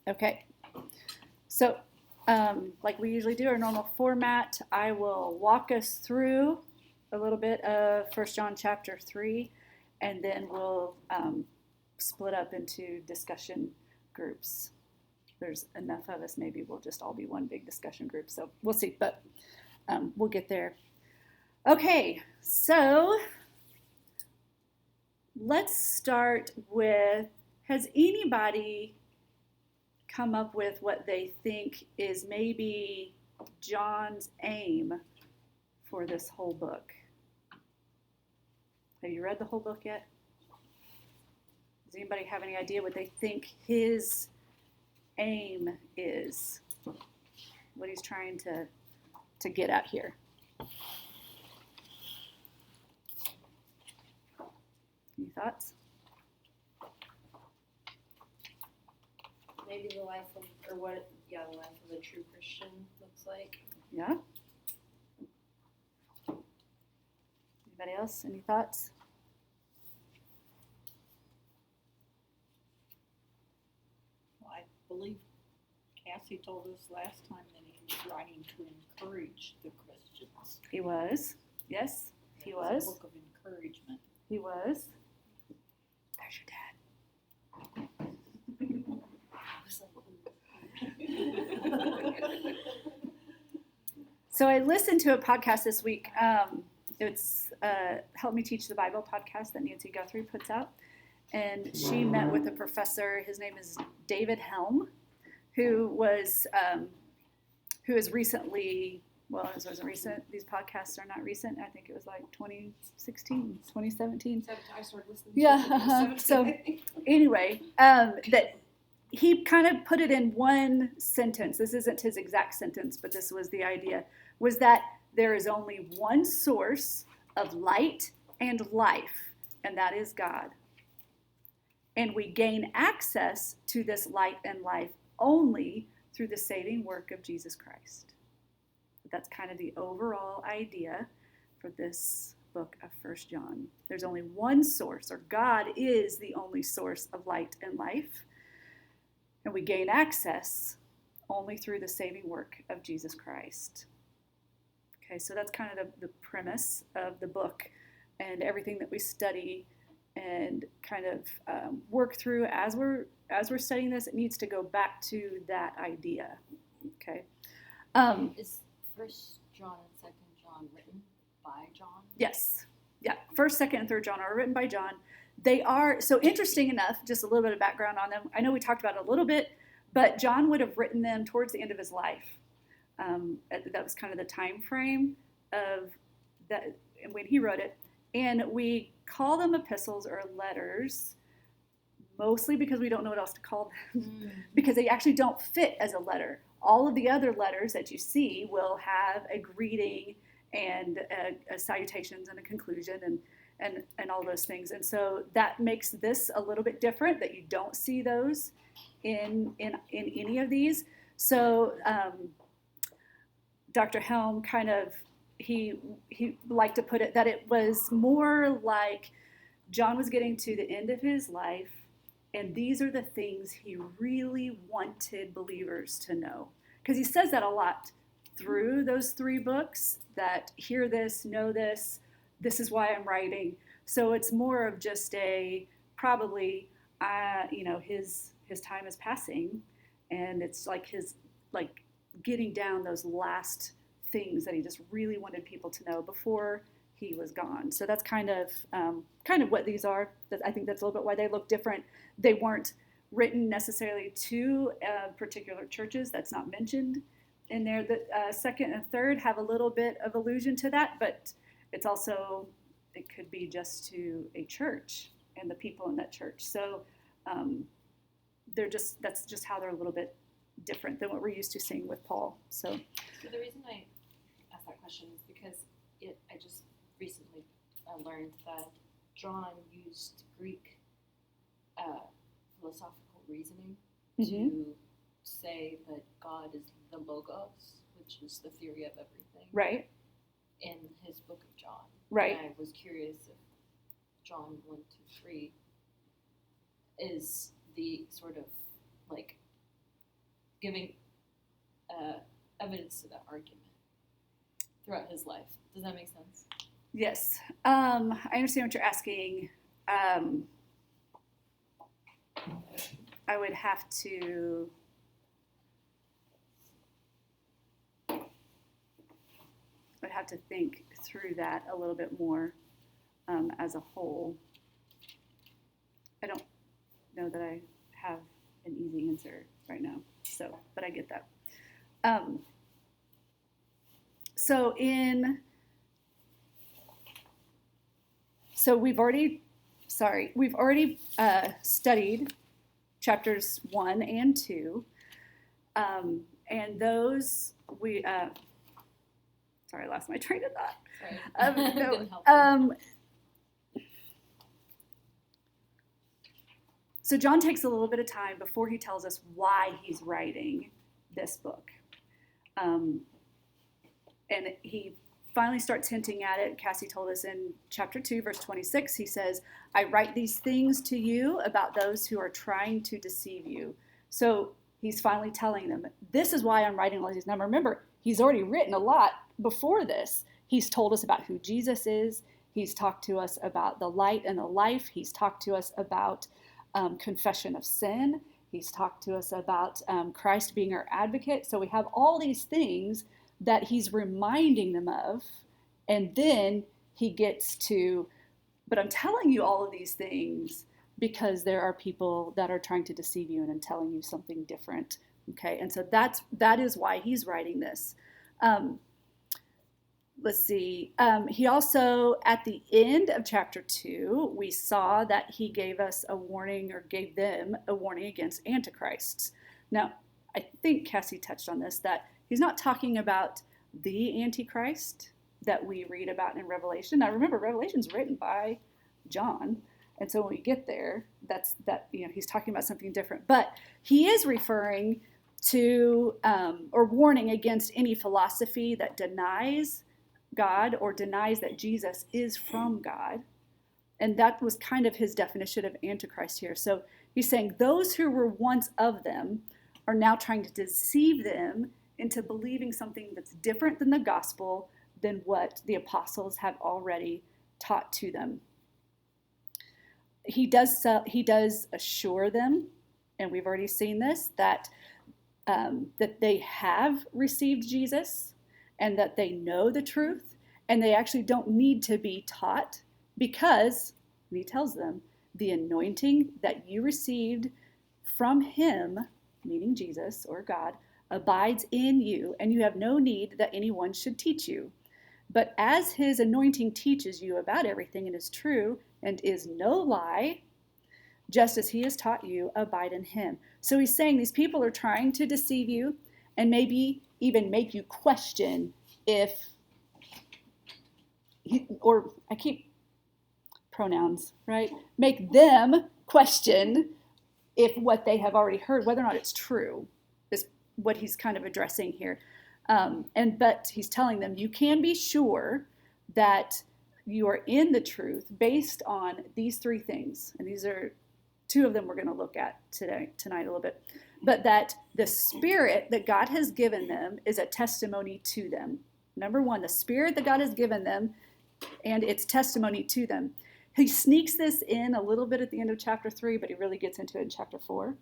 Okay. So, like we usually do, our normal format, I will walk us through a little bit of 1 John chapter 3, and then we'll split up into discussion groups. There's enough of us, maybe we'll just all be one big discussion group. So we'll see, but we'll get there. Okay, so let's start with, has anybody come up with what they think is maybe John's aim for this whole book? Have you read the whole book yet? Does anybody have any idea what they think his aim is? What he's trying to get at here? Any thoughts? Maybe the life of, or what, yeah, the life of a true Christian looks like. Yeah? Anybody else? Any thoughts? Well, I believe Cassie told us last time that he was writing to encourage the Christians. He was. Yes, he It was. a book of encouragement. He was. There's your dad. So I listened to a podcast this week. It's Help Me Teach the Bible podcast that Nancy Guthrie puts out. And she met with a professor. His name is David Helm, who has recently, well, it wasn't recent. These podcasts are not recent. I think it was like 2016, 2017. I started listening Yeah. So anyway, that he kind of put it in one sentence. This isn't his exact sentence, but this was the idea, was that there is only one source of light and life, and that is God. And we gain access to this light and life only through the saving work of Jesus Christ. That's kind of the overall idea for this book of 1 John. There's only one source, or God is the only source of light and life. And we gain access only through the saving work of Jesus Christ. Okay, so that's kind of the premise of the book, and everything that we study and kind of work through as we're studying this. It needs to go back to that idea. Okay. Is 1 John and 2 John written by John? Yes. Yeah. 1st, 2nd, and 3rd John are written by John. They are, so interesting enough, just a little bit of background on them. I know we talked about it a little bit, but John would have written them towards the end of his life. That was kind of the time frame of that when he wrote it. And we call them epistles or letters, mostly because we don't know what else to call them, because they actually don't fit as a letter. All of the other letters that you see will have a greeting and a salutations and a conclusion and all those things. And so that makes this a little bit different, that you don't see those in any of these. So Dr. Helm kind of, he liked to put it that it was more like John was getting to the end of his life, and these are the things he really wanted believers to know. Because he says that a lot through those 3 books, that hear this, know this, this is why I'm writing. So it's more of just probably, his time is passing, and it's like getting down those last things that he just really wanted people to know before he was gone. So that's kind of what these are. I think that's a little bit why they look different. They weren't written necessarily to particular churches. That's not mentioned in there. The 2nd and 3rd have a little bit of allusion to that, but it's also, it could be just to a church and the people in that church. So that's just how they're a little bit different than what we're used to seeing with Paul. So the reason I asked that question is because I just recently learned that John used Greek philosophical reasoning to say that God is the Logos, which is the theory of everything. Right. In his book of John. Right. And I was curious if John 1, 2, 3 is the sort of like giving evidence to that argument throughout his life. Does that make sense? Yes. I understand what you're asking. I would have to think through that a little bit more as a whole. I don't know that I have an easy answer right now, but I get that. So we've already studied chapters 1 and 2, and those sorry, I lost my train of thought. Sorry. No, Didn't help. So John takes a little bit of time before he tells us why he's writing this book. And he finally starts hinting at it. Cassie told us in chapter 2, verse 26, he says, I write these things to you about those who are trying to deceive you. So he's finally telling them, this is why I'm writing all these. Now remember, he's already written a lot before this. He's told us about who Jesus is. He's talked to us about the light and the life. He's talked to us about confession of sin. He's talked to us about Christ being our advocate. So we have all these things that he's reminding them of. And then he gets to, but I'm telling you all of these things because there are people that are trying to deceive you and telling you something different. Okay, and so that is why he's writing this. Let's see. He also, at the end of chapter 2, we saw that he gave us a warning, or gave them a warning against antichrists. Now, I think Cassie touched on this, that he's not talking about the antichrist that we read about in Revelation. Now, remember, Revelation's written by John, and so when we get there, he's talking about something different. But he is referring to or warning against any philosophy that denies God or denies that Jesus is from God. And that was kind of his definition of Antichrist here. So he's saying those who were once of them are now trying to deceive them into believing something that's different than the gospel, than what the apostles have already taught to them. He does assure them, and we've already seen this, that they have received Jesus and that they know the truth, and they actually don't need to be taught because, and he tells them, the anointing that you received from him, meaning Jesus or God, abides in you, and you have no need that anyone should teach you. But as his anointing teaches you about everything and is true and is no lie, just as he has taught you, abide in him. So he's saying these people are trying to deceive you and maybe even make you question if, I keep pronouns, right? Make them question if what they have already heard, whether or not it's true, is what he's kind of addressing here. But he's telling them, you can be sure that you are in the truth based on these three things. And these are two of them we're going to look at tonight a little bit. But that the Spirit that God has given them is a testimony to them. Number one, the Spirit that God has given them and its testimony to them. He sneaks this in a little bit at the end of chapter 3, but he really gets into it in chapter 4.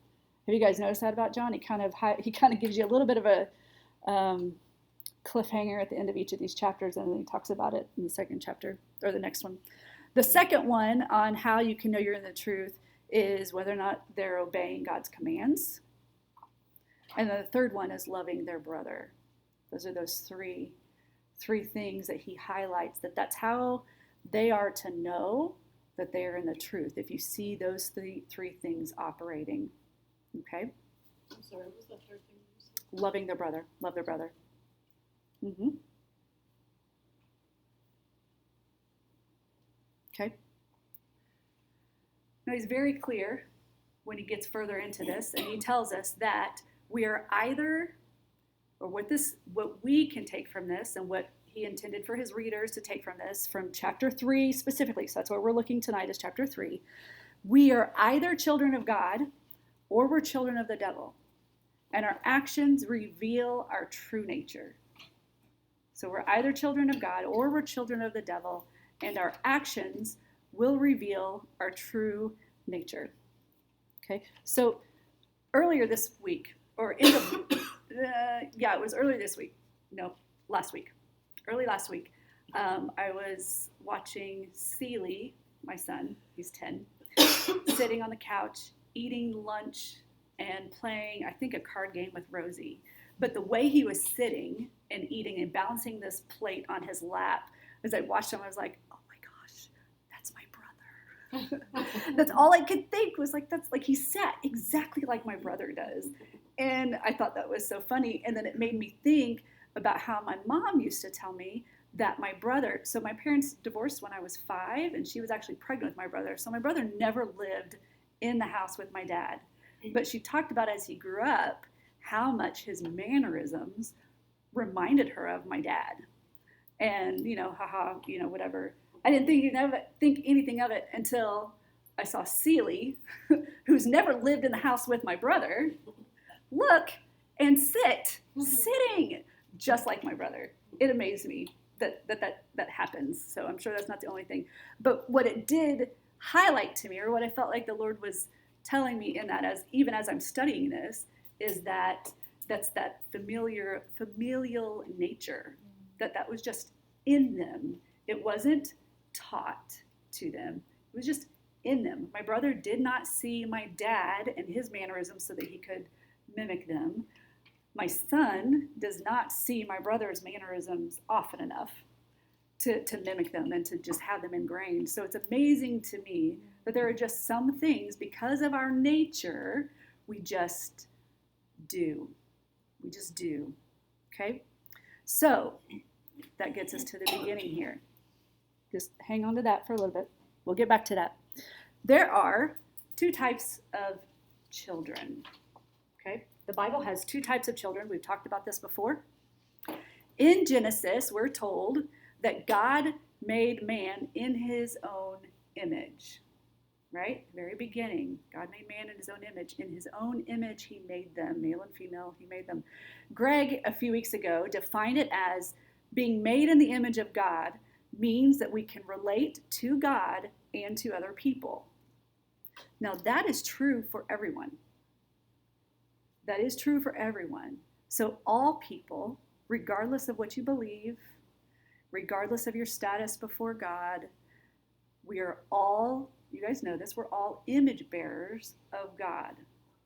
Have you guys noticed that about John? He kind of gives you a little bit of a cliffhanger at the end of each of these chapters, and then he talks about it in the second chapter, or the next one. The second one on how you can know you're in the truth is whether or not they're obeying God's commands. And then the third one is loving their brother. Those are those three things that he highlights, that's how they are to know that they are in the truth, if you see those three things operating. Okay? I'm sorry, what was the third thing you said? Loving their brother. Love their brother. Mm-hmm. Okay. Now he's very clear when he gets further into this, and he tells us that we are either, or what we can take from this, and what he intended for his readers to take from this, from chapter 3 specifically, so that's where we're looking tonight, is chapter 3. We are either children of God or we're children of the devil. and our actions reveal our true nature. So we're either children of God or we're children of the devil, and our actions will reveal our true nature. Okay, so earlier this week, or in the, it was earlier this week. No, last week. Early last week, I was watching Seeley, my son, he's 10, sitting on the couch, eating lunch and playing, I think, a card game with Rosie. But the way he was sitting and eating and balancing this plate on his lap, as I watched him, I was like, oh my gosh, that's my brother. That's all I could think was like, that's like he sat exactly like my brother does. And I thought that was so funny. And then it made me think about how my mom used to tell me that my brother, so my parents divorced when I was 5, and she was actually pregnant with my brother. So my brother never lived in the house with my dad. But she talked about as he grew up, how much his mannerisms reminded her of my dad. And, haha, whatever. I didn't think anything of it until I saw Seeley, who's never lived in the house with my brother, look and sitting just like my brother. It amazed me that happens. So I'm sure that's not the only thing. But what it did highlight to me, or what I felt like the Lord was telling me in that, even as I'm studying this, is that's that familial nature, that was just in them. It wasn't taught to them. It was just in them. My brother did not see my dad and his mannerisms so that he could mimic them. My son does not see my brother's mannerisms often enough to mimic them and to just have them ingrained. So it's amazing to me that there are just some things, because of our nature, we just do. We just do. Okay? So that gets us to the beginning here. Just hang on to that for a little bit. We'll get back to that. There are 2 types of children. Okay? The Bible has 2 types of children. We've talked about this before. In Genesis, we're told that God made man in his own image. Right? Very beginning, God made man in his own image. In his own image, he made them, male and female, he made them. Greg, a few weeks ago, defined it as being made in the image of God means that we can relate to God and to other people. Now, that is true for everyone. That is true for everyone. So all people, regardless of what you believe, regardless of your status before God, we are all, you guys know this, we're all image bearers of God,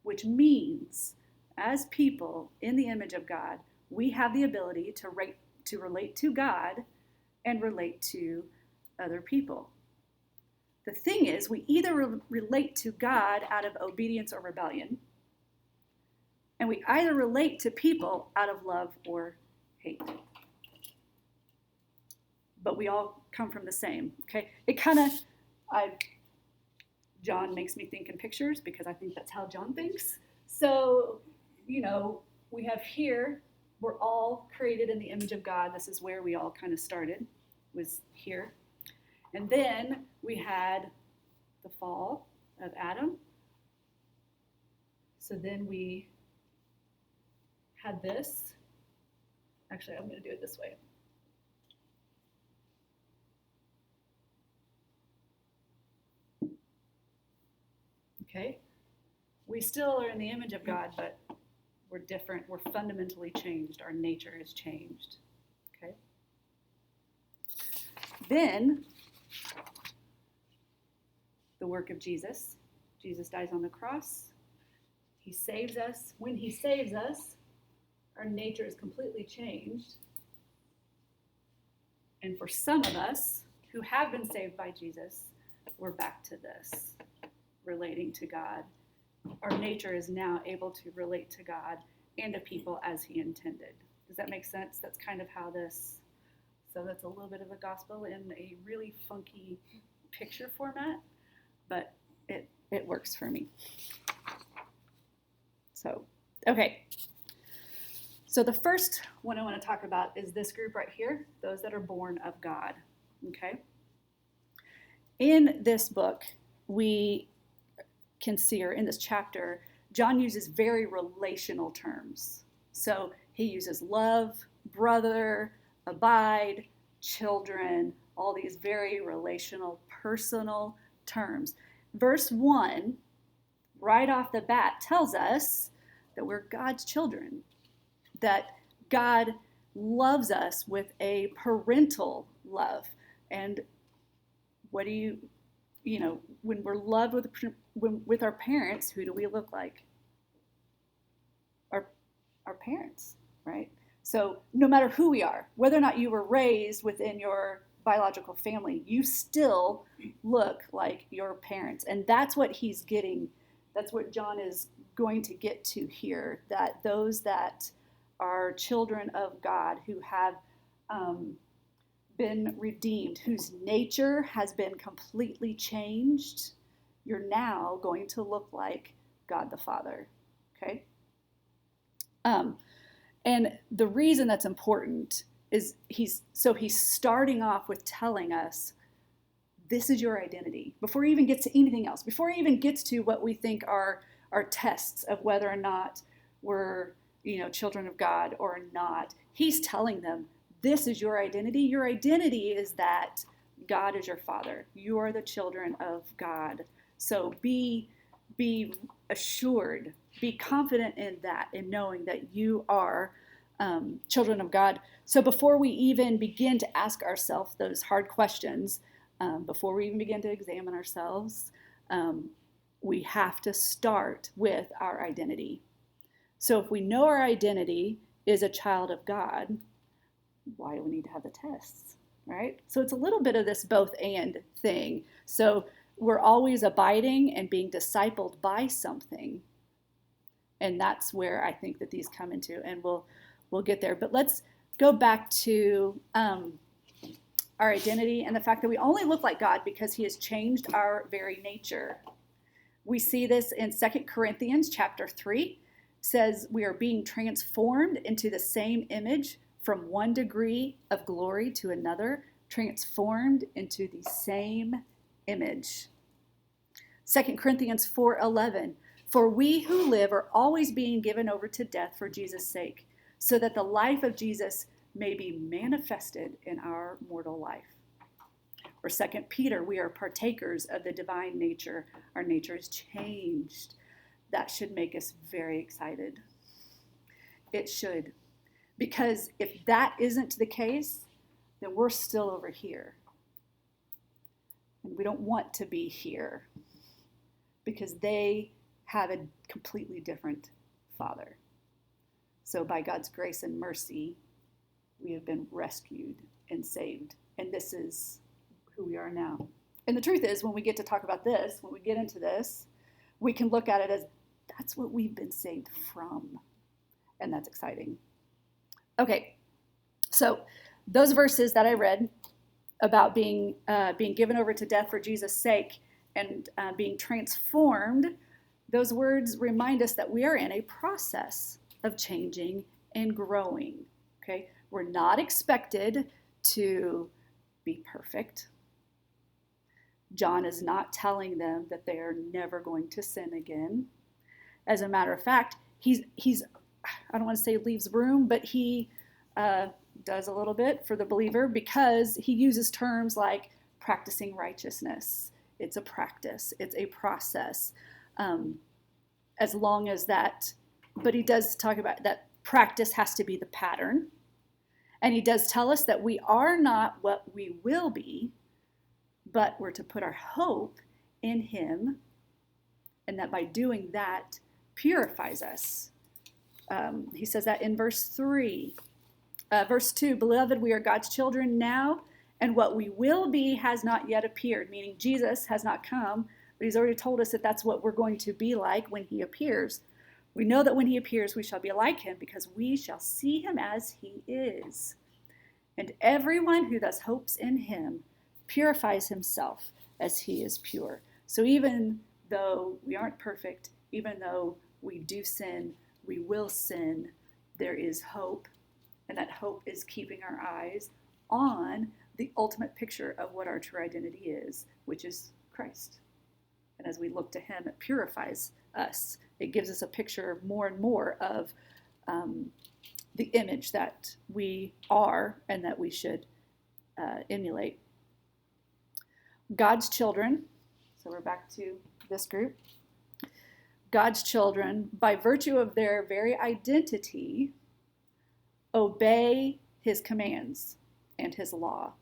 which means as people in the image of God, we have the ability to relate to God and relate to other people. The thing is, we either relate to God out of obedience or rebellion, and we either relate to people out of love or hate. But we all come from the same, okay? It kind of, John makes me think in pictures because I think that's how John thinks. So, we have here, we're all created in the image of God. This is where we all kind of started, was here. And then we had the fall of Adam. So then we had this. Actually, I'm going to do it this way. Okay? We still are in the image of God, but we're different. We're fundamentally changed. Our nature is changed. Okay? Then, the work of Jesus. Jesus dies on the cross. He saves us. When he saves us, our nature is completely changed. And for some of us who have been saved by Jesus, we're back to this, relating to God. Our nature is now able to relate to God and to people as he intended. Does that make sense? That's kind of how this, so that's a little bit of the gospel in a really funky picture format, but it works for me. So, okay. So the first one I want to talk about is this group right here, those that are born of God, okay? In this book, we can see, or in this chapter, John uses very relational terms. So he uses love, brother, abide, children, all these very relational, personal terms. Verse 1, right off the bat, tells us that we're God's children, that God loves us with a parental love. And what do you know, when we're loved with our parents, who do we look like? Our parents, right? So no matter who we are, whether or not you were raised within your biological family, you still look like your parents. And that's what he's getting. That's what John is going to get to here, that those that are children of God, who have been redeemed, whose nature has been completely changed, you're now going to look like God the Father, okay? And the reason that's important is he's starting off with telling us, this is your identity. Before he even gets to anything else, before he even gets to what we think are tests of whether or not we're, children of God or not, he's telling them, this is your identity. Your identity is that God is your Father. You are the children of God. So be assured, be confident in that, in knowing that you are children of God. So before we even begin to ask ourselves those hard questions, before we even begin to examine ourselves, we have to start with our identity. So if we know our identity is a child of God, why do we need to have the tests, right? So it's a little bit of this both and thing. So we're always abiding and being discipled by something. And that's where I think that these come into, and we'll get there. But let's go back to our identity and the fact that we only look like God because he has changed our very nature. We see this in 2 Corinthians chapter 3. Says we are being transformed into the same image from one degree of glory to another, transformed into the same image. 2 Corinthians 4:11, for we who live are always being given over to death for Jesus' sake, so that the life of Jesus may be manifested in our mortal life. Or 2 Peter, we are partakers of the divine nature. Our nature is changed. That should make us very excited. It should. Because if that isn't the case, then we're still over here. And we don't want to be here because they have a completely different Father. So by God's grace and mercy, we have been rescued and saved. And this is who we are now. And the truth is, when we get to talk about this, when we get into this, we can look at it as that's what we've been saved from. And that's exciting. Okay, so those verses that I read about being given over to death for Jesus' sake and being transformed, those words remind us that we are in a process of changing and growing. Okay, we're not expected to be perfect. John is not telling them that they are never going to sin again. As a matter of fact, he's I don't want to say leaves room, but he does a little bit for the believer because he uses terms like practicing righteousness. It's a practice. It's a process. As long as that, but he does talk about that practice has to be the pattern. And he does tell us that we are not what we will be, but we're to put our hope in him, and that by doing that purifies us. He says that in verse 3. Verse 2, beloved, we are God's children now, and what we will be has not yet appeared, meaning Jesus has not come, but he's already told us that that's what we're going to be like when he appears. We know that when he appears, we shall be like him because we shall see him as he is. And everyone who thus hopes in him purifies himself as he is pure. So even though we aren't perfect, even though we do sin, we will sin, there is hope. And that hope is keeping our eyes on the ultimate picture of what our true identity is, which is Christ. And as we look to him, it purifies us it gives us a picture more and more of the image that we are and that we should emulate. God's children, so we're back to this group. God's children, by virtue of their very identity, obey his commands and his law.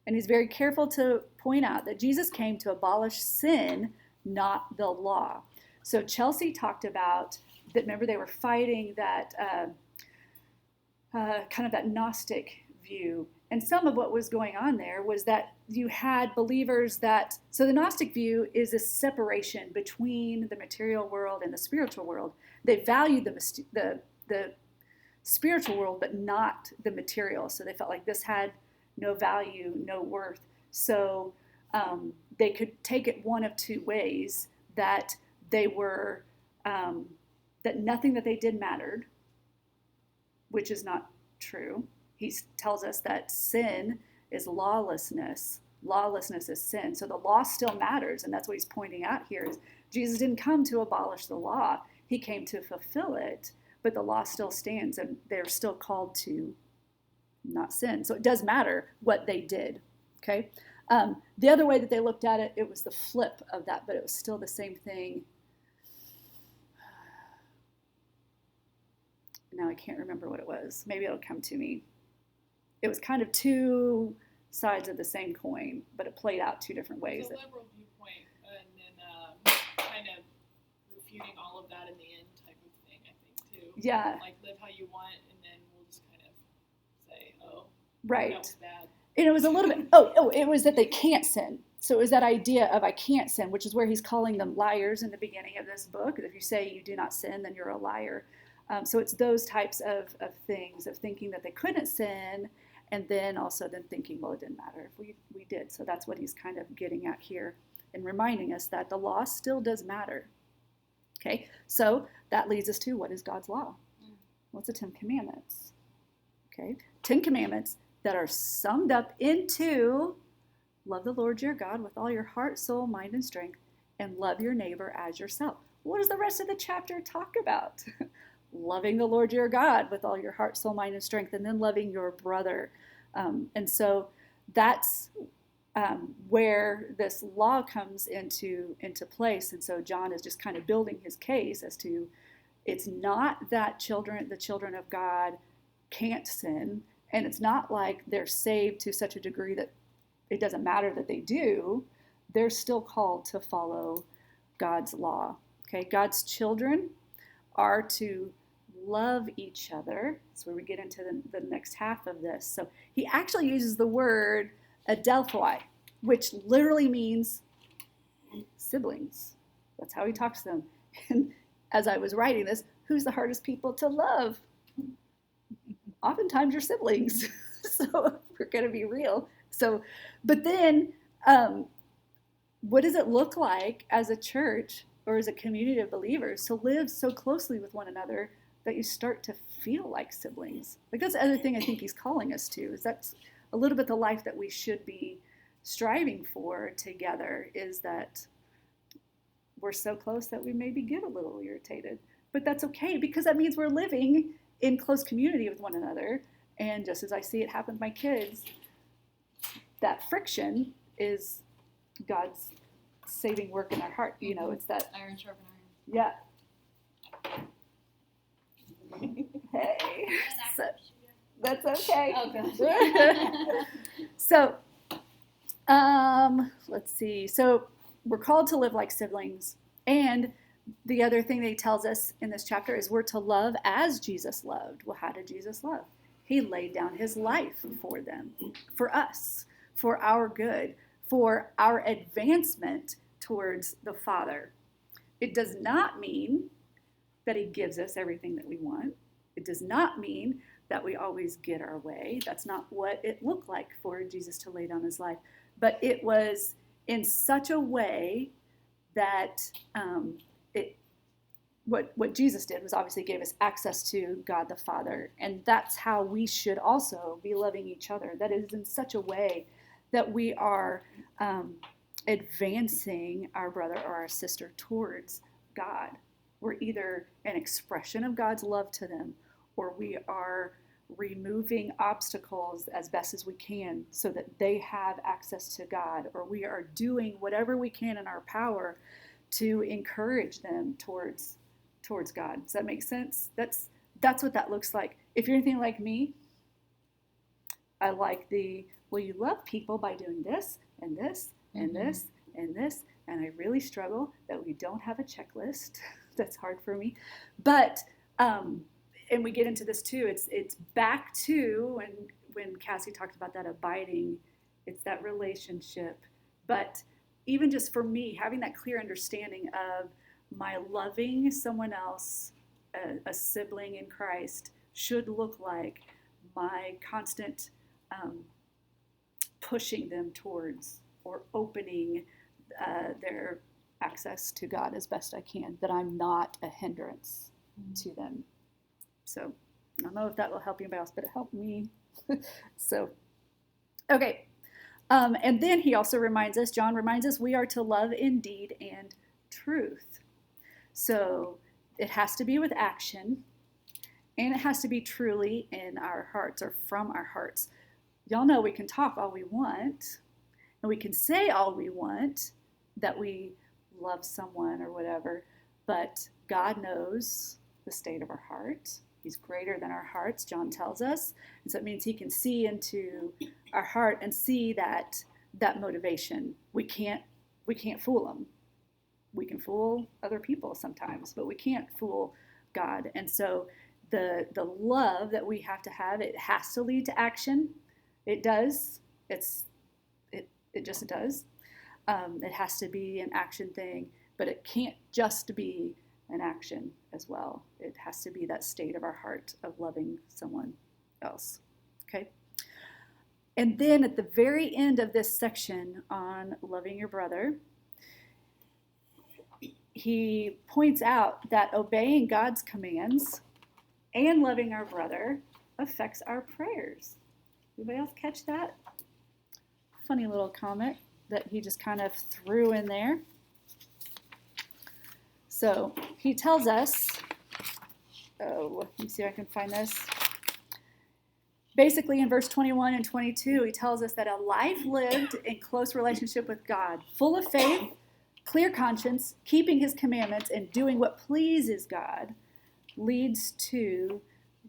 And he's very careful to point out that Jesus came to abolish sin, not the law. So Chelsea talked about that, remember they were fighting that kind of that Gnostic view. And some of what was going on there was that you had believers that, so the Gnostic view is a separation between the material world and the spiritual world. They valued the spiritual world, but not the material. So they felt like this had no value, no worth. So they could take it one of two ways, that they were, that nothing that they did mattered, which is not true. He tells us that sin is lawlessness. Lawlessness is sin. So the law still matters, and that's what he's pointing out here is Jesus didn't come to abolish the law. He came to fulfill it, but the law still stands, and they're still called to not sin. So it does matter what they did, okay? The other way that they looked at it, it was the flip of that, but it was still the same thing. Now I can't remember what it was. Maybe it'll come to me. It was kind of two sides of the same coin, but it played out two different ways. It's a liberal viewpoint, and then kind of refuting all of that in the end type of thing, I think, too. Yeah. Like, live how you want, and then we'll just kind of say, oh, right. that was bad. And it was a little bit, it was that they can't sin. So it was that idea of I can't sin, which is where he's calling them liars in the beginning of this book. If you say you do not sin, then you're a liar. So it's those types of things, of thinking that they couldn't sin, and then also then thinking, well, it didn't matter if we did. So that's what he's kind of getting at here and reminding us that the law still does matter. Okay, so that leads us to, what is God's law? What's the 10 Commandments? Okay, 10 Commandments that are summed up into love the Lord your God with all your heart, soul, mind, and strength, and love your neighbor as yourself. What does the rest of the chapter talk about? Loving the Lord your God with all your heart, soul, mind, and strength, and then loving your brother. And so that's where this law comes into place. And so John is just kind of building his case as to, it's not that the children of God can't sin, and it's not like they're saved to such a degree that it doesn't matter that they do. They're still called to follow God's law. Okay, God's children are to love each other. That's where we get into the next half of this. So he actually uses the word adelphoi, which literally means siblings. That's how he talks to them. And as I was writing this, who's the hardest people to love? Oftentimes your siblings. So we're going to be real. So, but then what does it look like as a church or as a community of believers to live so closely with one another that you start to feel like siblings? Like, that's the other thing I think he's calling us to, is that's a little bit the life that we should be striving for together, is that we're so close that we maybe get a little irritated. But that's okay, because that means we're living in close community with one another. And just as I see it happen with my kids, that friction is God's saving work in our heart. You know, it's that Iron sharpen iron. Yeah. Hey. So, that's okay. Oh, good. So, let's see. So we're called to live like siblings. And the other thing that he tells us in this chapter is we're to love as Jesus loved. Well, how did Jesus love? He laid down his life for them, for us, for our good, for our advancement towards the Father. It does not mean that he gives us everything that we want. It does not mean that we always get our way. That's not what it looked like for Jesus to lay down his life. But it was in such a way that what Jesus did was obviously gave us access to God the Father. And that's how we should also be loving each other. That is in such a way that we are advancing our brother or our sister towards God. We're either an expression of God's love to them, or we are removing obstacles as best as we can so that they have access to God, or we are doing whatever we can in our power to encourage them towards God. Does that make sense? That's what that looks like. If you're anything like me, I like well, you love people by doing this and this and this and this, and I really struggle that we don't have a checklist. That's hard for me. But and we get into this too. It's back to when Cassie talked about that abiding. It's that relationship. But even just for me, having that clear understanding of my loving someone else, a sibling in Christ, should look like my constant pushing them towards or opening their access to God as best I can, that I'm not a hindrance to them. So I don't know if that will help anybody else, but it helped me. So, okay. And then he also John reminds us, we are to love in deed and truth. So it has to be with action, and it has to be truly in our hearts or from our hearts. Y'all know we can talk all we want, and we can say all we want that we love someone or whatever, but God knows the state of our heart. He's greater than our hearts, John tells us. And so it means he can see into our heart and see that motivation. We can't fool him. We can fool other people sometimes, but we can't fool God. And so the love that we have to have, it has to lead to action. It does. It just does. It has to be an action thing, but it can't just be an action as well. It has to be that state of our heart of loving someone else. Okay? And then at the very end of this section on loving your brother, he points out that obeying God's commands and loving our brother affects our prayers. Anybody else catch that? Funny little comment that he just kind of threw in there. So he tells us, let me see if I can find this. Basically in verse 21 and 22, he tells us that a life lived in close relationship with God, full of faith, clear conscience, keeping his commandments, and doing what pleases God, leads to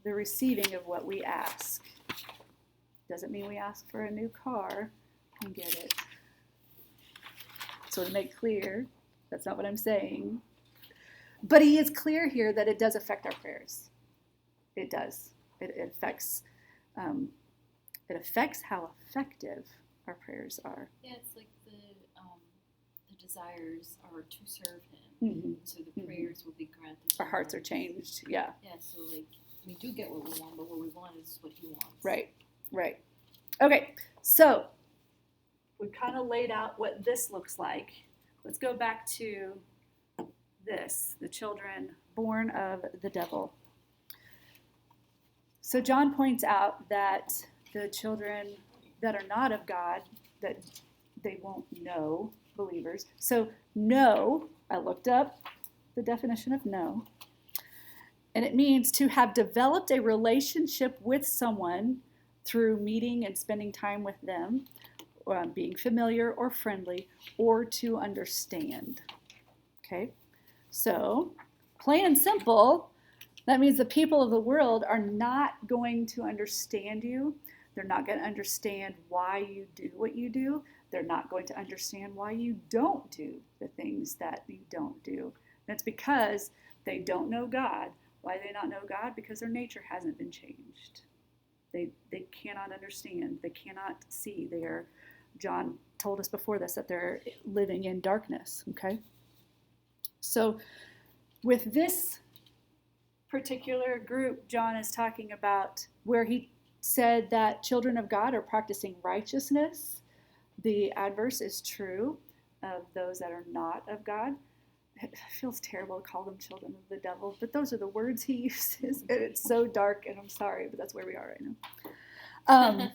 the receiving of what we ask. Doesn't mean we ask for a new car and get it. So to make clear, that's not what I'm saying. But he is clear here that it does affect our prayers. It does. It affects how effective our prayers are. Yeah, it's like the desires are to serve him, Mm-hmm. so the prayers will be granted. Our hearts are changed. Yeah. Yeah, so like we do get what we want, but what we want is what he wants. Right. Okay, so we've kind of laid out what this looks like. Let's go back to this, the children born of the devil. So John points out that the children that are not of God, that they won't know, believers. So know, I looked up the definition of know, and it means to have developed a relationship with someone through meeting and spending time with them, or being familiar or friendly, or to understand. Okay? So, plain and simple, that means the people of the world are not going to understand you. They're not going to understand why you do what you do. They're not going to understand why you don't do the things that you don't do. And it's because they don't know God. Why do they not know God? Because their nature hasn't been changed. They cannot understand. They cannot see. John told us before this that they're living in darkness. Okay? So with this particular group, John is talking about where he said that children of God are practicing righteousness. The adverse is true of those that are not of God. It feels terrible to call them children of the devil, but those are the words he uses. And it's so dark, and I'm sorry, but that's where we are right now.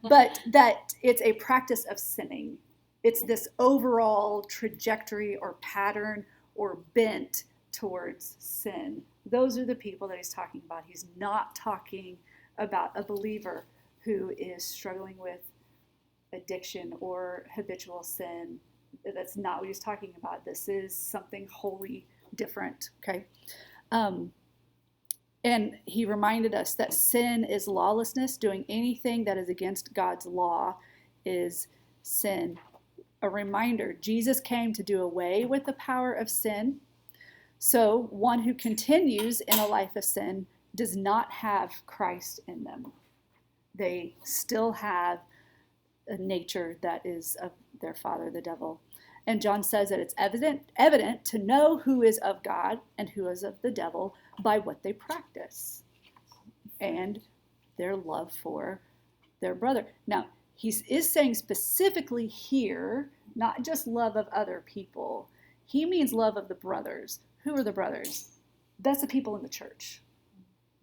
But that it's a practice of sinning. It's this overall trajectory or pattern or bent towards sin. Those are the people that he's talking about. He's not talking about a believer who is struggling with addiction or habitual sin. That's not what he's talking about. This is something wholly different, okay? And he reminded us that sin is lawlessness. Doing anything that is against God's law is sin. A reminder, Jesus came to do away with the power of sin. So one who continues in a life of sin does not have Christ in them. They still have a nature that is of their father, the devil. And John says that it's evident to know who is of God and who is of the devil by what they practice and their love for their brother. Now, he is saying specifically here, not just love of other people. He means love of the brothers. Who are the brothers? That's the people in the church.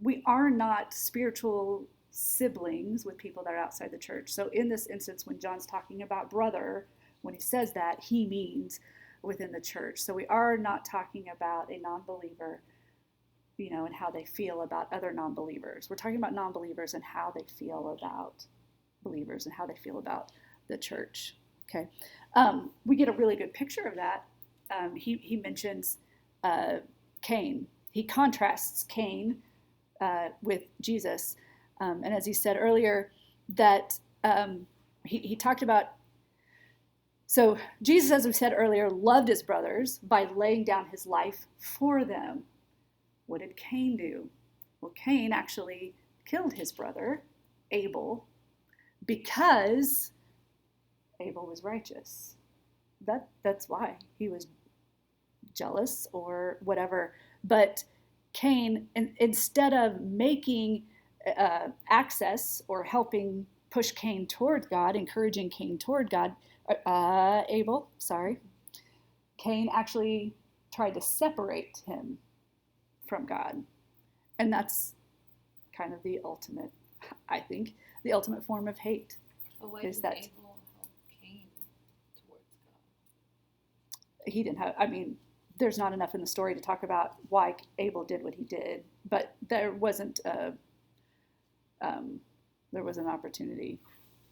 We are not spiritual siblings with people that are outside the church. So in this instance, when John's talking about brother, when he says that, he means within the church. So we are not talking about a non-believer, and how they feel about other non-believers. We're talking about non-believers and how they feel about believers and how they feel about the church. Okay, we get a really good picture of that. He mentions Cain. He contrasts Cain with Jesus. And as he said earlier, that he talked about, so Jesus, as we said earlier, loved his brothers by laying down his life for them. What did Cain do? Well, Cain actually killed his brother, Abel, because Abel was righteous. That's why. He was jealous or whatever. But Cain, instead of making access or helping push Cain toward God, encouraging Cain toward God, Cain actually tried to separate him from God. And that's kind of the ultimate, I think, the ultimate form of hate. But why is did that Abel help Cain towards God? he didn't have, there's not enough in the story to talk about why Abel did what he did, but there wasn't there was an opportunity.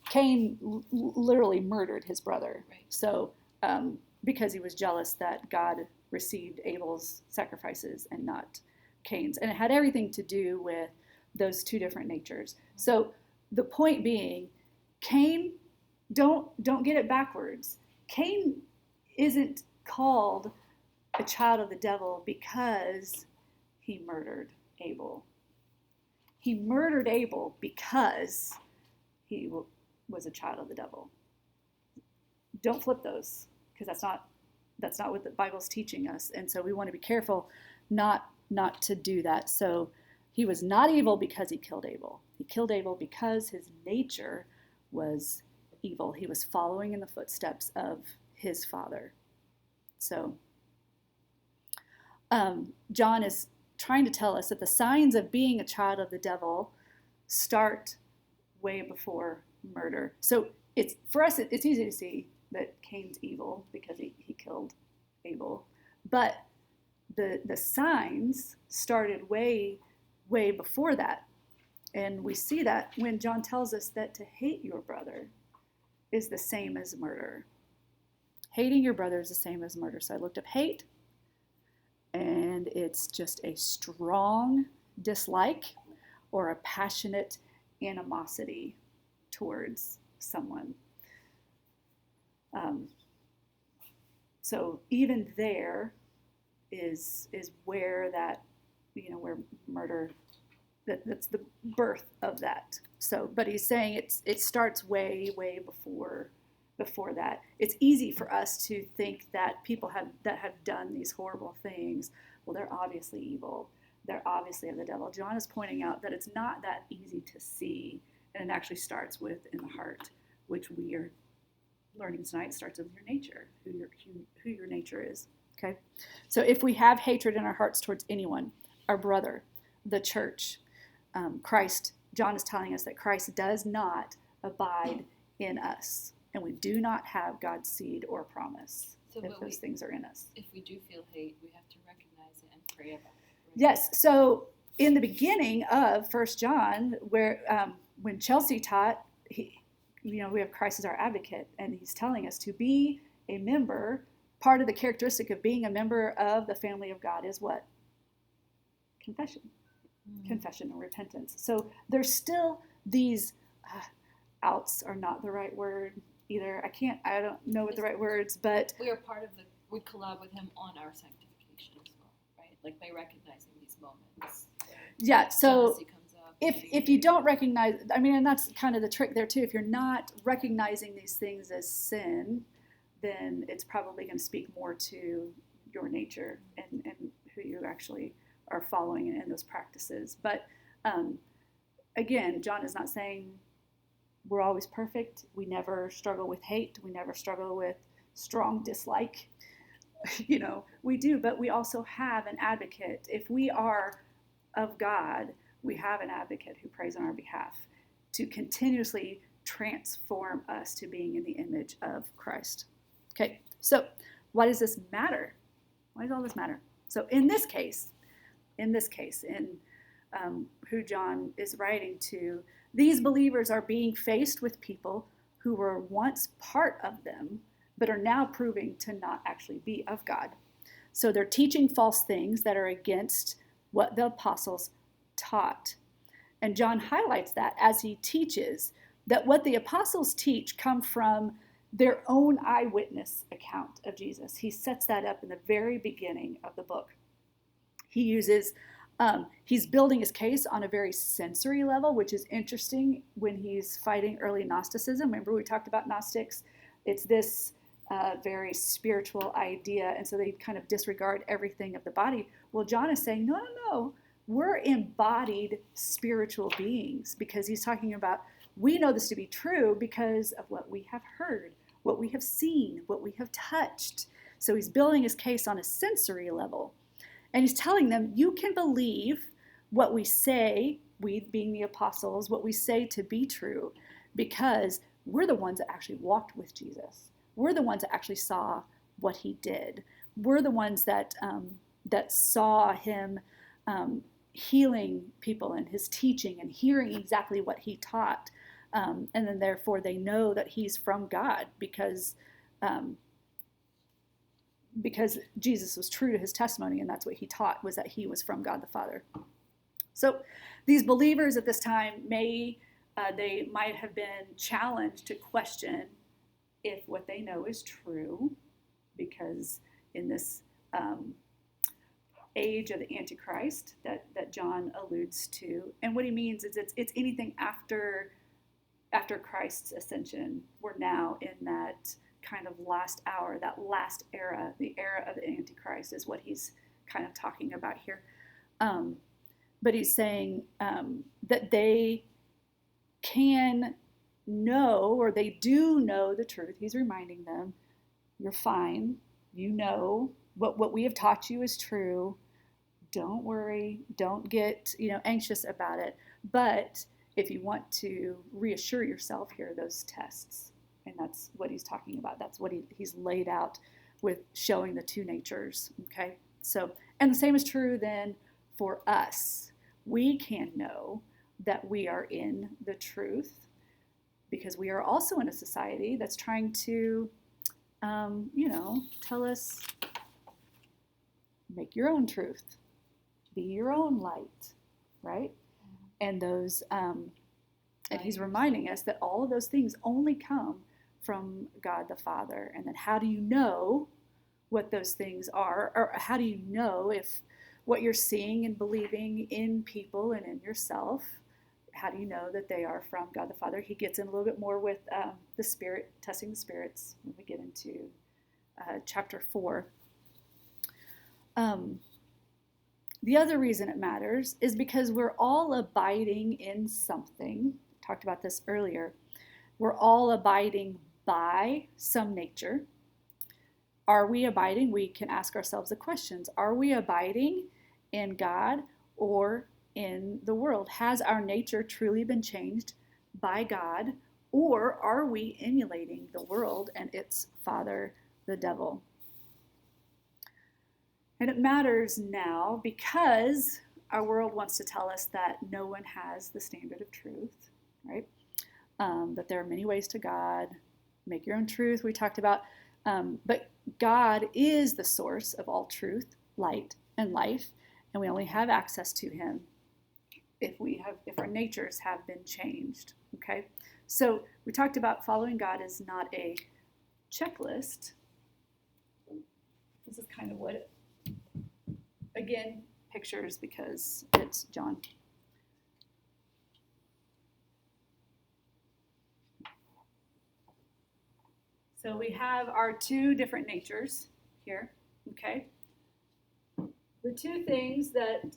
Cain literally murdered his brother. Right. So because he was jealous that God received Abel's sacrifices and not Cain's. And it had everything to do with those two different natures. So the point being, Cain, don't get it backwards. Cain isn't called a child of the devil because he murdered Abel. He murdered Abel because he was a child of the devil. Don't flip those, because that's not what the Bible's teaching us. And so we want to be careful not to do that. So he was not evil because he killed Abel. He killed Abel because his nature was evil. He was following in the footsteps of his father. So John is trying to tell us that the signs of being a child of the devil start way before murder. So for us, it's easy to see that Cain's evil because he killed Abel. But the signs started way before that. And we see that when John tells us that to hate your brother is the same as murder. Hating your brother is the same as murder. So I looked up hate, and it's just a strong dislike or a passionate animosity towards someone. So even there is where that, where murder, that's the birth of that. So, but he's saying it starts way before that. It's easy for us to think that people that have done these horrible things, well, they're obviously evil. They're obviously of the devil. John is pointing out that it's not that easy to see, and it actually starts with in the heart, which we are learning tonight starts with your nature, who your nature is. Okay, so if we have hatred in our hearts towards anyone, our brother, the church, Christ, John is telling us that Christ does not abide in us, and we do not have God's seed or promise if those things are in us. If we do feel hate, we have to recognize it and pray about. Right? Yes. So in the beginning of First John, where when Chelsea taught, we have Christ as our advocate, and he's telling us to be a member. Part of the characteristic of being a member of the family of God is what? Confession. Confession and repentance. So there's still these outs are not the right word either. I don't know what the right words, but we collab with him on our sanctification as well, right? Like by recognizing these moments. Yeah, so jealousy comes up. if you don't recognize, and that's kind of the trick there too. If you're not recognizing these things as sin, then it's probably going to speak more to your nature and who you actually are following in those practices. But again, John is not saying we're always perfect. We never struggle with hate. We never struggle with strong dislike. We do, but we also have an advocate. If we are of God, we have an advocate who prays on our behalf to continuously transform us to being in the image of Christ. Okay, so why does this matter? Why does all this matter? So in this case, in who John is writing to, these believers are being faced with people who were once part of them, but are now proving to not actually be of God. So they're teaching false things that are against what the apostles taught. And John highlights that as he teaches that what the apostles teach come from their own eyewitness account of Jesus. He sets that up in the very beginning of the book. He uses, he's building his case on a very sensory level, which is interesting when he's fighting early Gnosticism. Remember we talked about Gnostics? It's this very spiritual idea, and so they kind of disregard everything of the body. Well, John is saying, no, we're embodied spiritual beings, because he's talking about, we know this to be true because of what we have heard, what we have seen, what we have touched. So he's building his case on a sensory level. And he's telling them, you can believe what we say, we being the apostles, what we say to be true, because we're the ones that actually walked with Jesus. We're the ones that actually saw what he did. We're the ones that saw him healing people and his teaching and hearing exactly what he taught. And then therefore they know that he's from God because Jesus was true to his testimony, and that's what he taught, was that he was from God the Father. So these believers at this time they might have been challenged to question if what they know is true, because in this age of the Antichrist that John alludes to, and what he means is it's anything after Christ's ascension. We're now in that kind of last hour, that last era, the era of the Antichrist is what he's kind of talking about here. But he's saying that they can know, or they do know the truth. He's reminding them, you're fine. You know what we have taught you is true. Don't worry. Don't get anxious about it. But if you want to reassure yourself, here are those tests. And that's what he's talking about. That's what he's laid out with showing the two natures. Okay? So, and the same is true then for us. We can know that we are in the truth because we are also in a society that's trying to, tell us, make your own truth, be your own light, right? And those, and he's reminding us that all of those things only come from God the Father. And then how do you know what those things are? Or how do you know if what you're seeing and believing in people and in yourself, how do you know that they are from God the Father? He gets in a little bit more with the Spirit, testing the spirits, when we get into chapter 4. The other reason it matters is because we're all abiding in something. I talked about this earlier. We're all abiding by some nature. Are we abiding? We can ask ourselves the questions. Are we abiding in God or in the world? Has our nature truly been changed by God, or are we emulating the world and its father, the devil? And it matters now because our world wants to tell us that no one has the standard of truth, right? That there are many ways to God. Make your own truth, we talked about. But God is the source of all truth, light, and life, and we only have access to him if our natures have been changed. Okay? So we talked about following God is not a checklist. This is kind of what it, again, pictures because it's John. So we have our two different natures here, okay? The two things that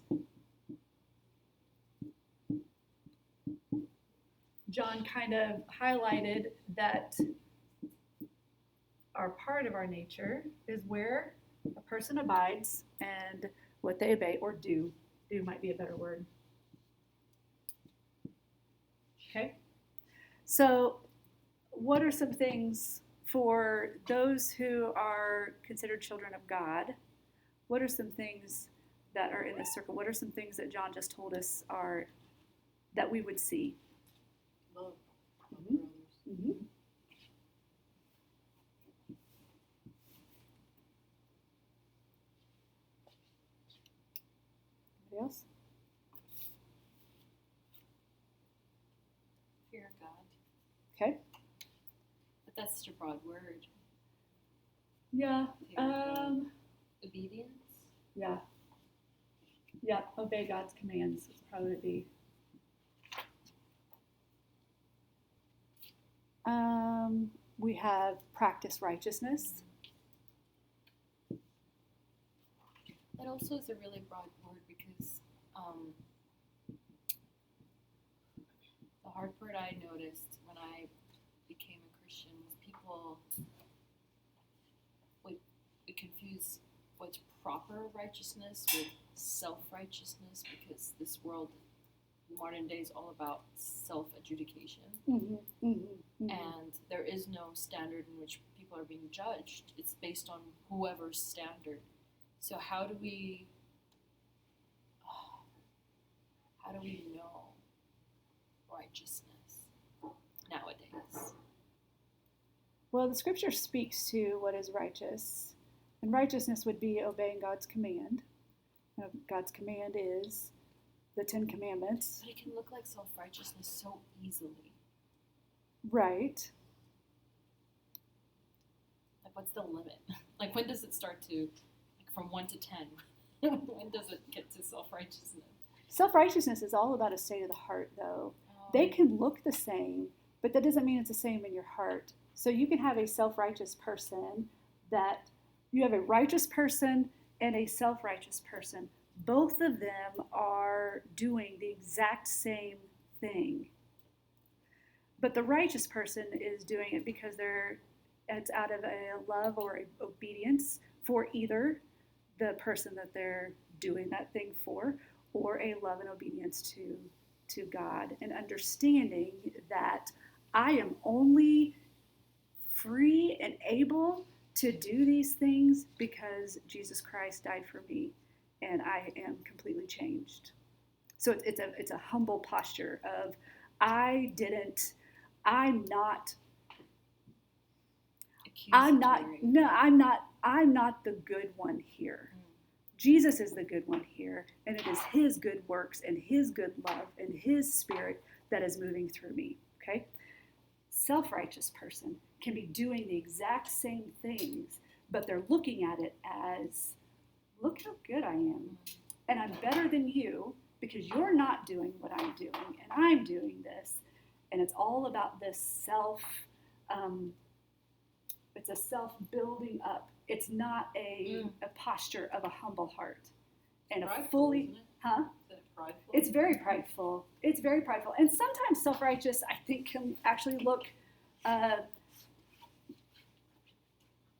John kind of highlighted that are part of our nature is where a person abides and what they obey or do. Do might be a better word. Okay? So what are some things for those who are considered children of God? What are some things that are in this circle? What are some things that John just told us are that we would see? Love. Mm-hmm. Mm-hmm. Anybody else? Fear of God. Okay. But that's such a broad word. Yeah. Fear of God. Obedience. Yeah. Yeah. Obey God's commands would probably be. We have practice righteousness. That also is a really broad word because the hard part I noticed when I became a Christian was people would confuse what's proper righteousness with self-righteousness because this world, modern day, is all about self-adjudication. Mm-hmm. Mm-hmm. And there is no standard in which people are being judged. It's based on whoever's standard. So how do we know righteousness nowadays? Well, the scripture speaks to what is righteous. And righteousness would be obeying God's command. God's command is the 10 Commandments. But it can look like self-righteousness so easily. Right. Like, what's the limit? Like, when does it start to, like, from 1 to 10? When does it get to self-righteousness? Self-righteousness is all about a state of the heart, though. They can look the same, but that doesn't mean it's the same in your heart. So you can have a self-righteous person that you have a righteous person and a self-righteous person. Both of them are doing the exact same thing. But the righteous person is doing it because it's out of a love or a obedience for either the person that they're doing that thing for or a love and obedience to God, and understanding that I am only free and able to do these things because Jesus Christ died for me and I am completely changed. So it's a humble posture of I'm not the good one here. Jesus is the good one here, and it is his good works and his good love and his spirit that is moving through me, okay? Self-righteous person can be doing the exact same things, but they're looking at it as, look how good I am, and I'm better than you because you're not doing what I'm doing, and I'm doing this, and it's all about this it's a self-building up. It's not a posture of a humble heart. And Prideful, a fully, isn't it? huh? Is that prideful? It's very prideful. It's very prideful. And sometimes self-righteous, I think, can actually look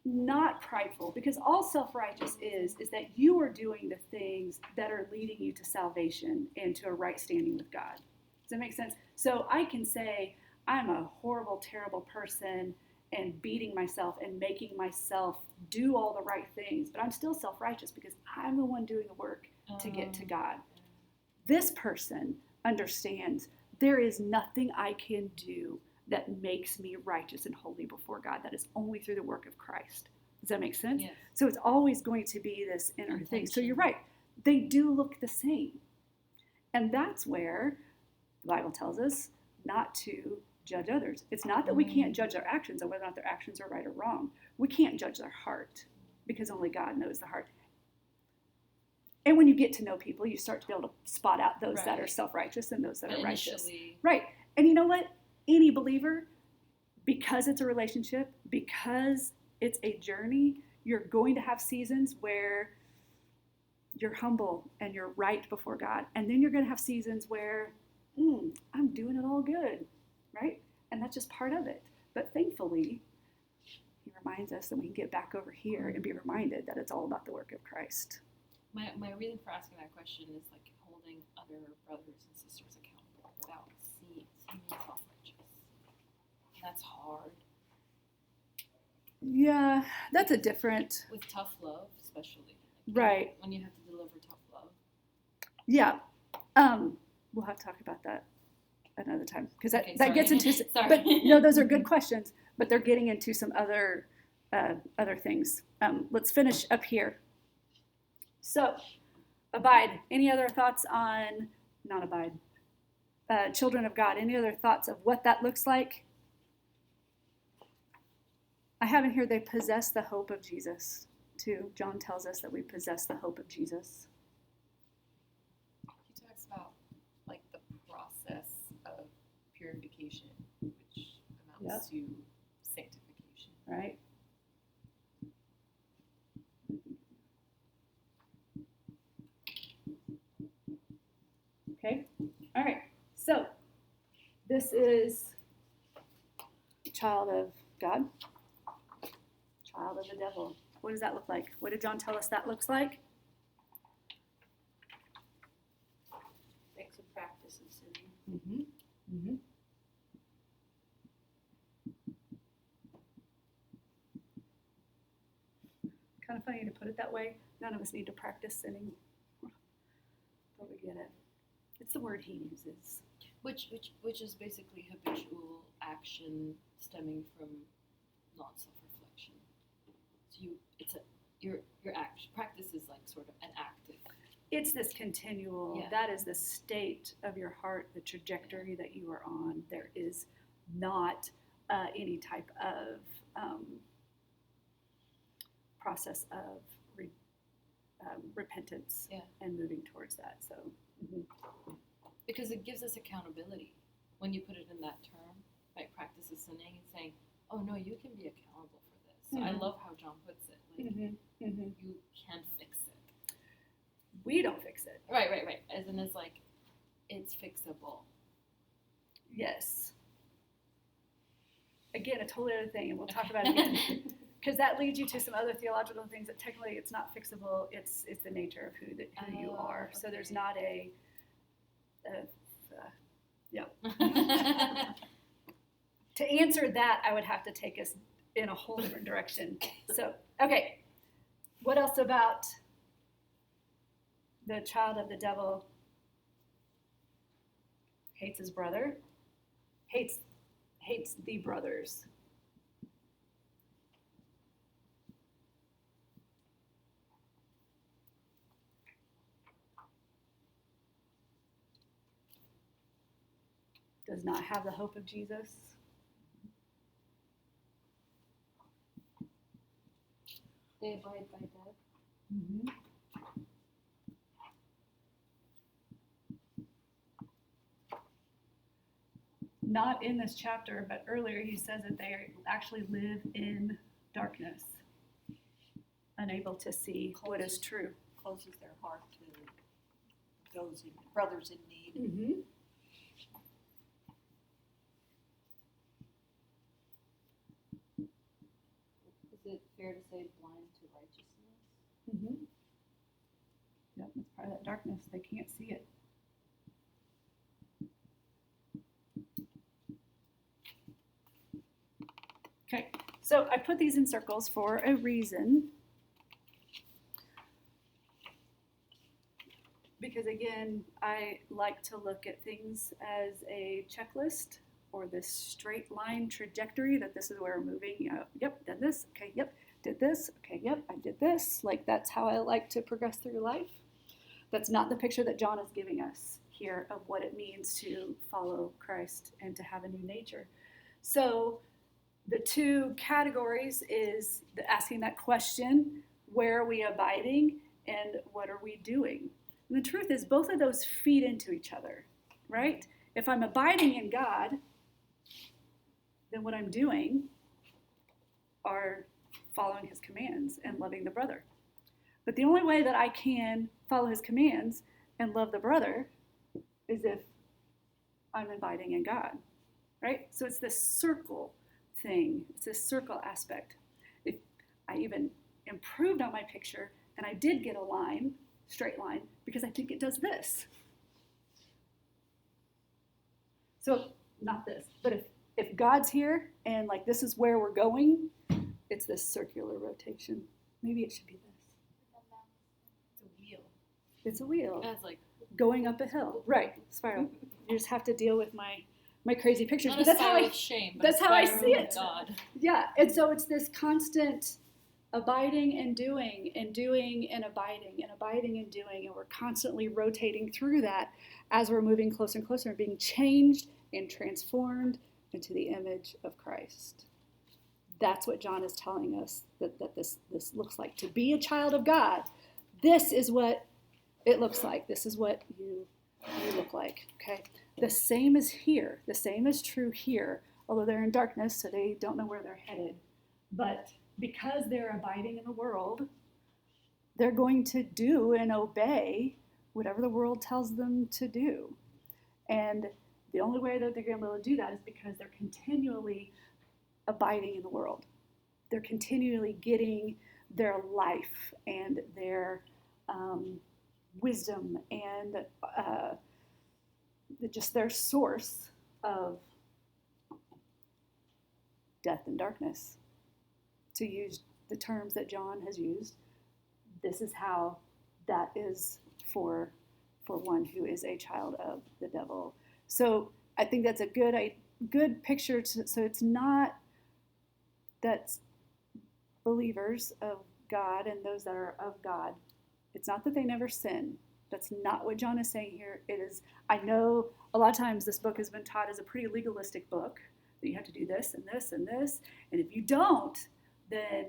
not prideful, because all self-righteous is that you are doing the things that are leading you to salvation and to a right standing with God. Does that make sense? So I can say, I'm a horrible, terrible person, and beating myself and making myself do all the right things, but I'm still self-righteous because I'm the one doing the work to get to God. This person understands there is nothing I can do that makes me righteous and holy before God. That is only through the work of Christ. Does that make sense? Yes. So it's always going to be this inner thing. So Intention. you're right. They do look the same. And that's where the Bible tells us not to judge others. It's not that we can't judge their actions and whether or not their actions are right or wrong. We can't judge their heart because only God knows the heart. And when you get to know people, you start to be able to spot out those that are Right. self-righteous and those that But are righteous. initially, Right. And you know what? Any believer, because it's a relationship, because it's a journey, you're going to have seasons where you're humble and you're right before God. And then you're going to have seasons where, I'm doing it all good, right? And that's just part of it. But thankfully, he reminds us that we can get back over here and be reminded that it's all about the work of Christ. my reason for asking that question is like holding other brothers and sisters accountable without seeming self-righteous. That's hard. Yeah, that's a different, With tough love, especially. right. When you have to deliver tough love. Yeah. We'll have to talk about that another time because that, Okay, that gets sorry. into, Sorry. but no, those are good questions, but they're getting into some other things. Let's finish up here. So, abide. Any other thoughts on, not abide, children of God? Any other thoughts of what that looks like? I have in here they possess the hope of Jesus too. John tells us that we possess the hope of Jesus. He talks about like the process of purification, which amounts to sanctification. Right? Okay, all right. So, this is child of God, child of the devil. What does that look like? What did John tell us that looks like? Makes a practice of sinning. Mm-hmm. Mm-hmm. Kind of funny to put it that way. None of us need to practice sinning, but we get it. It's the word he uses. Which is basically habitual action stemming from non-self-reflection. So your action practice is like sort of an active. It's this continual, Yeah. that is the state of your heart, the trajectory that you are on. There is not any type of process of repentance and moving towards that. So, Because it gives us accountability when you put it in that term, like practice of sinning and saying, oh no, you can be accountable for this. So I love how John puts it. Like you can fix it. we don't fix it. Right. As in it's like it's fixable. Yes. Again, a totally other thing, and we'll talk about it again. Because that leads you to some other theological things that technically it's not fixable. It's the nature of who you are. So there's not to answer that, I would have to take us in a whole different direction. So, okay. What else about the child of the devil? Hates his brother. Hates the brothers. Does not have the hope of Jesus. They abide by death. Mm-hmm. Not in this chapter, but earlier he says that they actually live in darkness, unable to see what is true. Closes their heart to those brothers in need. Mm-hmm. Is it fair to say blind to righteousness? Mm-hmm. Yep, it's part of that darkness. They can't see it. Okay. So I put these in circles for a reason. Because again, I like to look at things as a checklist or this straight line trajectory that this is where we're moving. You know, yep, did this, okay, yep, did this, okay, yep, I did this. Like that's how I like to progress through life. That's not the picture that John is giving us here of what it means to follow Christ and to have a new nature. So the two categories is asking that question, where are we abiding and what are we doing? And the truth is both of those feed into each other, right? If I'm abiding in God, then what I'm doing are following his commands and loving the brother. But the only way that I can follow his commands and love the brother is if I'm abiding in God, right? So it's this circle thing. It's this circle aspect. I even improved on my picture, and I did get a line, straight line, because I think it does this. So not this, but if God's here and like this is where we're going, it's this circular rotation. Maybe it should be this. It's a wheel. It's a wheel. That's like Going up a hill. Right, spiral. You just have to deal with my crazy pictures. not But a that's how spiral I of shame, but that's a how I spiral see of it. God. Yeah, and so it's this constant abiding and doing and doing and abiding and doing, and we're constantly rotating through that as we're moving closer and closer and being changed and transformed into the image of Christ. That's what John is telling us that this looks like. To be a child of God, this is what it looks like. This is what you look like, okay? The same is here. The same is true here, although they're in darkness, so they don't know where they're headed. But because they're abiding in the world, they're going to do and obey whatever the world tells them to do. And the only way that they're going to be able to do that is because they're continually abiding in the world. They're continually getting their life and their wisdom and just their source of death and darkness. To use the terms that John has used, this is how that is for one who is a child of the devil. So I think that's a good picture. So it's not that believers of God and those that are of God, it's not that they never sin. That's not what John is saying here. It is, I know a lot of times this book has been taught as a pretty legalistic book, that you have to do this and this and this, and if you don't, then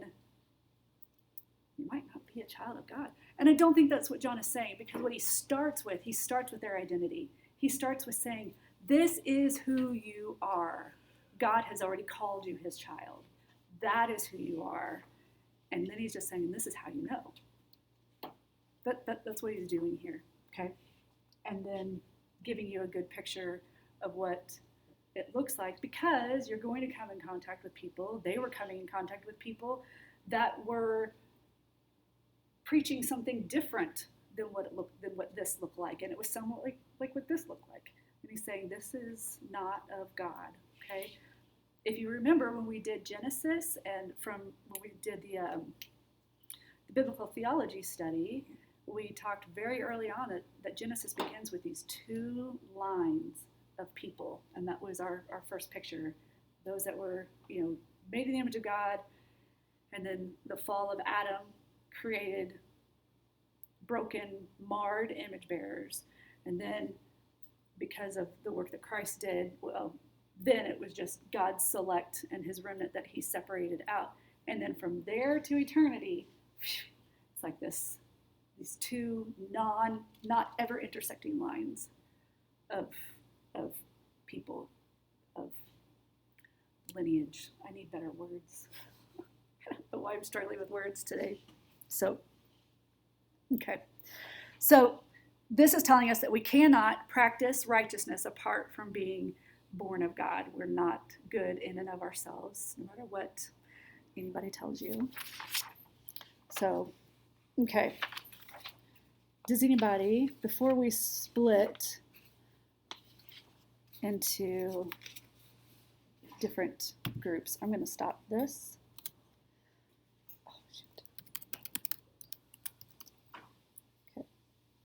you might not be a child of God. And I don't think that's what John is saying, because what he starts with their identity. He starts with saying, this is who you are. God has already called you his child. That is who you are. And then he's just saying, this is how you know. That's what he's doing here, okay? And then giving you a good picture of what it looks like, because you're going to come in contact with people. They were coming in contact with people that were preaching something different than what this looked like, and it was somewhat like what this looked like. And he's saying this is not of God. Okay, if you remember when we did Genesis, and from when we did the biblical theology study, we talked very early on that Genesis begins with these two lines of people, and that was our first picture. Those that were made in the image of God, and then the fall of Adam created broken, marred image bearers. And then because of the work that Christ did, well, then it was just God's select and his remnant that he separated out. And then from there to eternity, it's like these two not ever intersecting lines of people, of lineage. I need better words. I don't know why I'm struggling with words today. So, okay. So this is telling us that we cannot practice righteousness apart from being born of God. We're not good in and of ourselves, no matter what anybody tells you. So, okay. Does anybody, before we split into different groups, I'm going to stop this.